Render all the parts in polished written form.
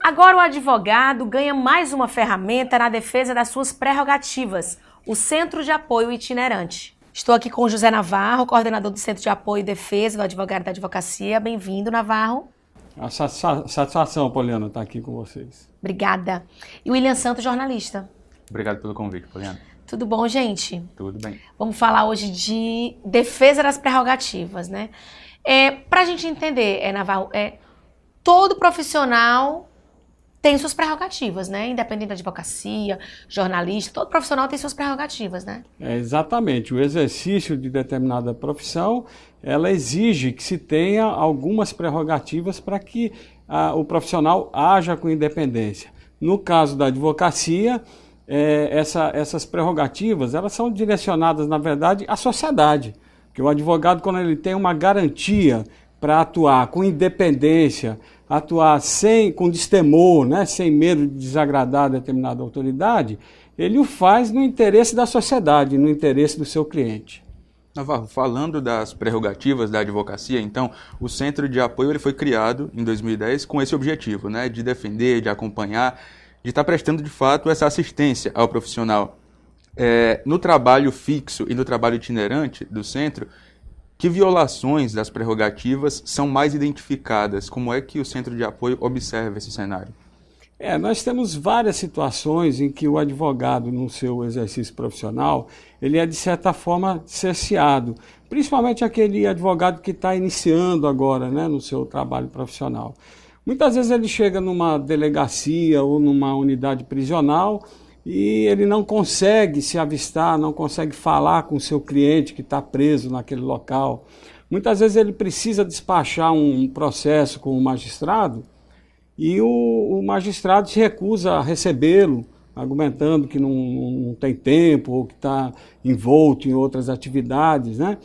Agora o advogado ganha mais uma ferramenta na defesa das suas prerrogativas, o Centro de Apoio Itinerante. Estou aqui com o José Navarro, coordenador do Centro de Apoio e Defesa do Advogado da Advocacia. Bem-vindo, Navarro. A satisfação, Poliana, estar aqui com vocês. Obrigada. E o William Santos, jornalista. Obrigado pelo convite, Poliana. Tudo bom, gente? Tudo bem. Vamos falar hoje de defesa das prerrogativas, né? Para a gente entender, Navarro, todo profissional tem suas prerrogativas, né? Independente da advocacia, jornalista, todo profissional tem suas prerrogativas, né? Exatamente. O exercício de determinada profissão, ela exige que se tenha algumas prerrogativas para que o profissional haja com independência. No caso da advocacia, essas prerrogativas, elas são direcionadas, na verdade, à sociedade. Porque o advogado, quando ele tem uma garantia para atuar com independência, atuar com destemor, né, sem medo de desagradar determinada autoridade, ele o faz no interesse da sociedade, no interesse do seu cliente. Navarro, falando das prerrogativas da advocacia, então, o Centro de Apoio ele foi criado em 2010 com esse objetivo, né, de defender, de acompanhar, de estar prestando de fato essa assistência ao profissional. No trabalho fixo e no trabalho itinerante do centro, que violações das prerrogativas são mais identificadas? Como é que o Centro de Apoio observa esse cenário? Nós temos várias situações em que o advogado, no seu exercício profissional, ele é, de certa forma, cerceado. Principalmente aquele advogado que está iniciando agora, né, no seu trabalho profissional. Muitas vezes ele chega numa delegacia ou numa unidade prisional e ele não consegue se avistar, não consegue falar com o seu cliente que está preso naquele local. Muitas vezes ele precisa despachar um processo com o magistrado e o magistrado se recusa a recebê-lo, argumentando que não tem tempo ou que está envolto em outras atividades, né?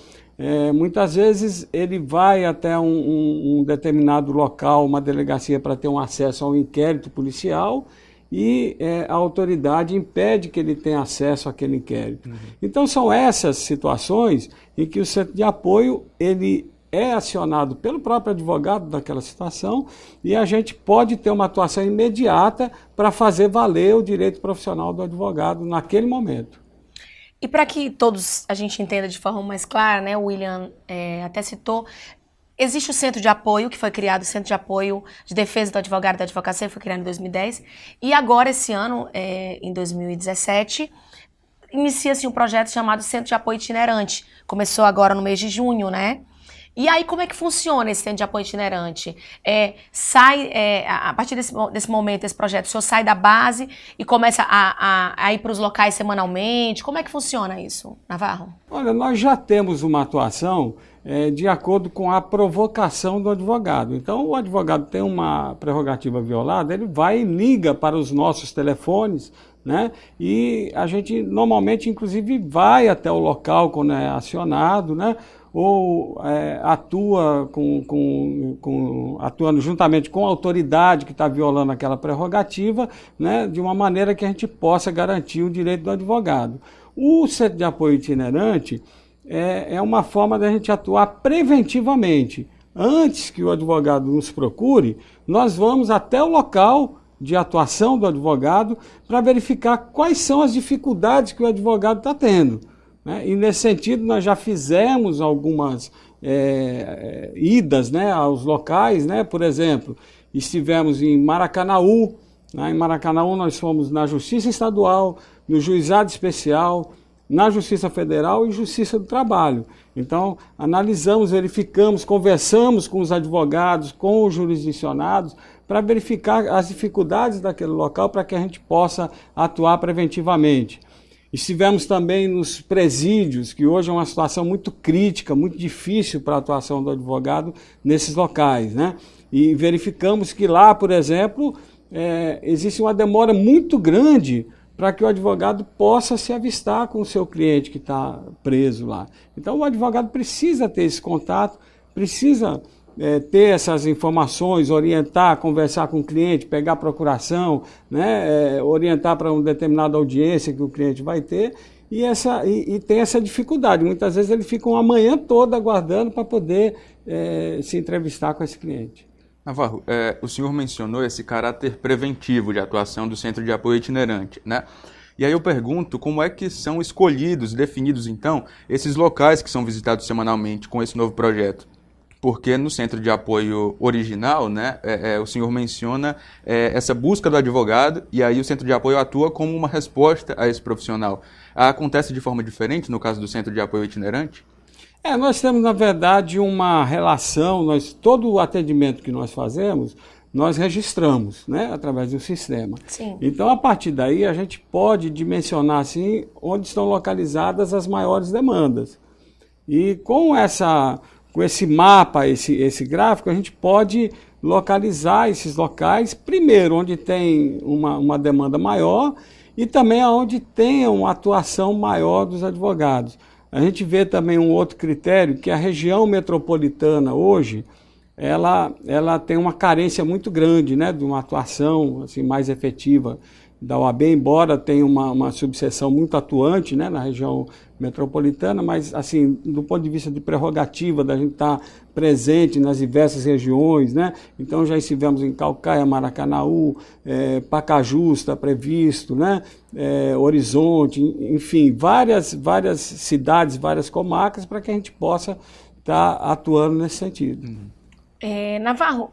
Muitas vezes ele vai até um determinado local, uma delegacia, para ter um acesso ao inquérito policial e a autoridade impede que ele tenha acesso àquele inquérito. Então são essas situações em que o Centro de Apoio ele é acionado pelo próprio advogado daquela situação e a gente pode ter uma atuação imediata para fazer valer o direito profissional do advogado naquele momento. E para que todos a gente entenda de forma mais clara, né, o William até citou, existe o Centro de Apoio, que foi criado, o Centro de Apoio de Defesa do Advogado e da Advocacia, foi criado em 2010, e agora, esse ano, em 2017, inicia-se um projeto chamado Centro de Apoio Itinerante. Começou agora no mês de junho, né? E aí, como é que funciona esse Centro de Apoio Itinerante? A partir desse momento, esse projeto, o senhor sai da base e começa a ir para os locais semanalmente? Como é que funciona isso, Navarro? Olha, nós já temos uma atuação de acordo com a provocação do advogado. Então, o advogado tem uma prerrogativa violada, ele vai e liga para os nossos telefones, né? E a gente normalmente, inclusive, vai até o local quando é acionado, né? Ou atua atuando juntamente com a autoridade que está violando aquela prerrogativa, né, de uma maneira que a gente possa garantir o direito do advogado. O Centro de Apoio Itinerante é uma forma da gente atuar preventivamente. Antes que o advogado nos procure, nós vamos até o local de atuação do advogado para verificar quais são as dificuldades que o advogado está tendo. E nesse sentido nós já fizemos algumas idas, né, aos locais, né? Por exemplo, estivemos em Maracanaú, né? Em Maracanaú nós fomos na Justiça Estadual, no Juizado Especial, na Justiça Federal e Justiça do Trabalho. Então analisamos, verificamos, conversamos com os advogados, com os jurisdicionados, para verificar as dificuldades daquele local para que a gente possa atuar preventivamente. Estivemos também nos presídios, que hoje é uma situação muito crítica, muito difícil para a atuação do advogado nesses locais, né? E verificamos que lá, por exemplo, existe uma demora muito grande para que o advogado possa se avistar com o seu cliente que está preso lá. Então o advogado precisa ter esse contato, precisa ter essas informações, orientar, conversar com o cliente, pegar a procuração, né, orientar para uma determinada audiência que o cliente vai ter e tem essa dificuldade. Muitas vezes ele fica uma manhã toda aguardando para poder se entrevistar com esse cliente. Navarro, o senhor mencionou esse caráter preventivo de atuação do Centro de Apoio Itinerante, né? E aí eu pergunto como é que são escolhidos, definidos então, esses locais que são visitados semanalmente com esse novo projeto? Porque no Centro de Apoio original, né, o senhor menciona essa busca do advogado e aí o Centro de Apoio atua como uma resposta a esse profissional. Acontece de forma diferente no caso do Centro de Apoio Itinerante? Nós temos, na verdade, uma relação, todo o atendimento que nós fazemos, nós registramos, né, através do sistema. Sim. Então, a partir daí, a gente pode dimensionar assim, onde estão localizadas as maiores demandas. E com esse mapa, esse gráfico, a gente pode localizar esses locais, primeiro, onde tem uma demanda maior e também onde tem uma atuação maior dos advogados. A gente vê também um outro critério, que a região metropolitana hoje, ela tem uma carência muito grande, né, de uma atuação assim, mais efetiva da OAB, embora tenha uma subseção muito atuante, né, na região metropolitana, mas assim, do ponto de vista de prerrogativa, da gente estar presente nas diversas regiões, né, então já estivemos em Caucaia, Maracanaú, Pacaju está previsto, né, Horizonte, enfim, várias cidades, várias comarcas, para que a gente possa estar atuando nesse sentido. Navarro,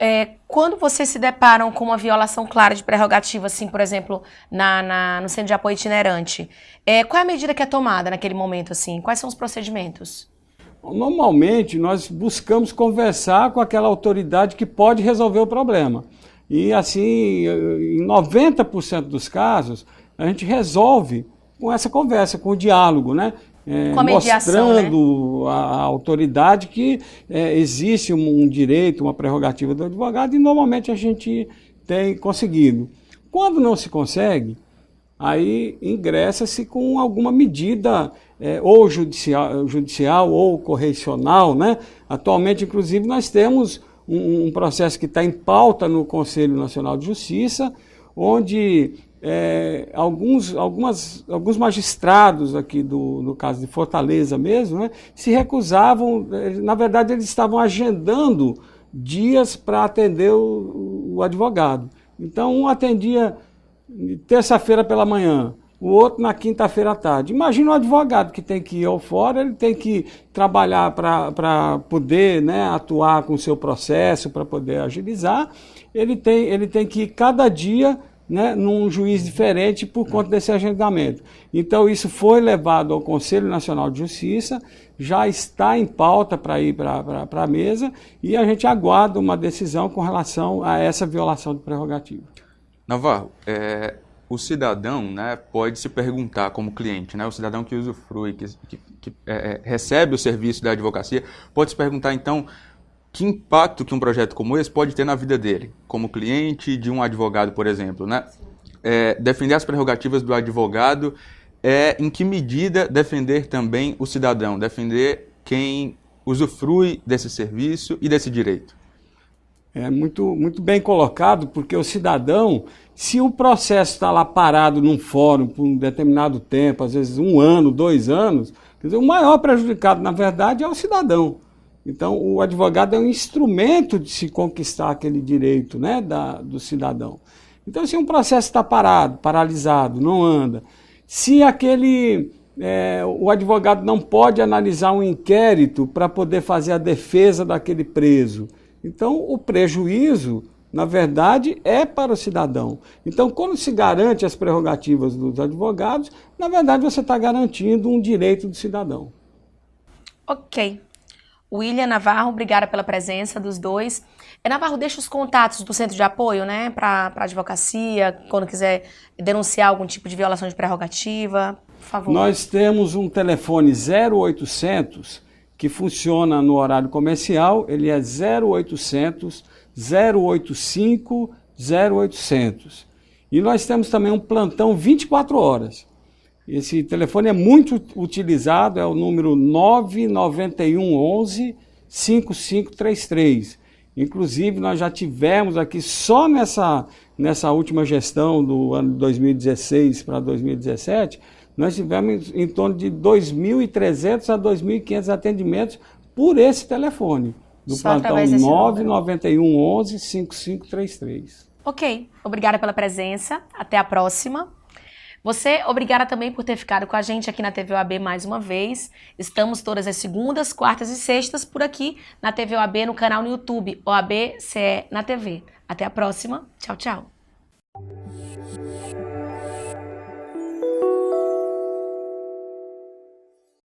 quando vocês se deparam com uma violação clara de prerrogativa, assim, por exemplo, no Centro de Apoio Itinerante, qual é a medida que é tomada naquele momento, assim? Quais são os procedimentos? Normalmente, nós buscamos conversar com aquela autoridade que pode resolver o problema. E, assim, em 90% dos casos, a gente resolve com essa conversa, com o diálogo, né? Com a mediação, mostrando, né, à autoridade que existe um direito, uma prerrogativa do advogado, e normalmente a gente tem conseguido. Quando não se consegue, aí ingressa-se com alguma medida ou judicial ou correicional, né? Atualmente, inclusive, nós temos um processo que está em pauta no Conselho Nacional de Justiça, onde alguns magistrados aqui no caso de Fortaleza mesmo, né, se recusavam, na verdade eles estavam agendando dias para atender o advogado. Então um atendia terça-feira pela manhã, o outro na quinta-feira à tarde. Imagina um advogado que tem que ir ao fora, ele tem que trabalhar para poder, né, atuar com o seu processo, para poder agilizar, ele tem que ir cada dia, né, num juiz diferente por conta desse agendamento. Então isso foi levado ao Conselho Nacional de Justiça, já está em pauta para ir para a mesa e a gente aguarda uma decisão com relação a essa violação de prerrogativa. Navarro, o cidadão, né, pode se perguntar como cliente, né, o cidadão que usufrui, que recebe o serviço da advocacia, pode se perguntar então que impacto que um projeto como esse pode ter na vida dele, como cliente de um advogado, por exemplo, né? Defender as prerrogativas do advogado em que medida defender também o cidadão, defender quem usufrui desse serviço e desse direito? Muito, muito bem colocado, porque o cidadão, se o processo está lá parado num fórum por um determinado tempo, às vezes 1 ano, 2 anos, quer dizer, o maior prejudicado, na verdade, é o cidadão. Então, o advogado é um instrumento de se conquistar aquele direito, né, do cidadão. Então, se um processo está parado, paralisado, não anda, se o advogado não pode analisar um inquérito para poder fazer a defesa daquele preso, então o prejuízo, na verdade, é para o cidadão. Então, quando se garante as prerrogativas dos advogados, na verdade, você está garantindo um direito do cidadão. Ok. William, Navarro, obrigada pela presença dos dois. Navarro, deixa os contatos do Centro de Apoio, né, para a advocacia, quando quiser denunciar algum tipo de violação de prerrogativa, por favor. Nós temos um telefone 0800, que funciona no horário comercial, ele é 0800 085 0800. E nós temos também um plantão 24 horas. Esse telefone é muito utilizado, é o número 991 11 5533. Inclusive, nós já tivemos aqui, só nessa última gestão do ano de 2016 para 2017, nós tivemos em torno de 2.300 a 2.500 atendimentos por esse telefone, do Só plantão através desse 991 11 5533. Ok, obrigada pela presença, até a próxima. Você, obrigada também por ter ficado com a gente aqui na TV OAB mais uma vez. Estamos todas as segundas, quartas e sextas por aqui na TV OAB, no canal no YouTube, OAB CE na TV. Até a próxima, tchau, tchau.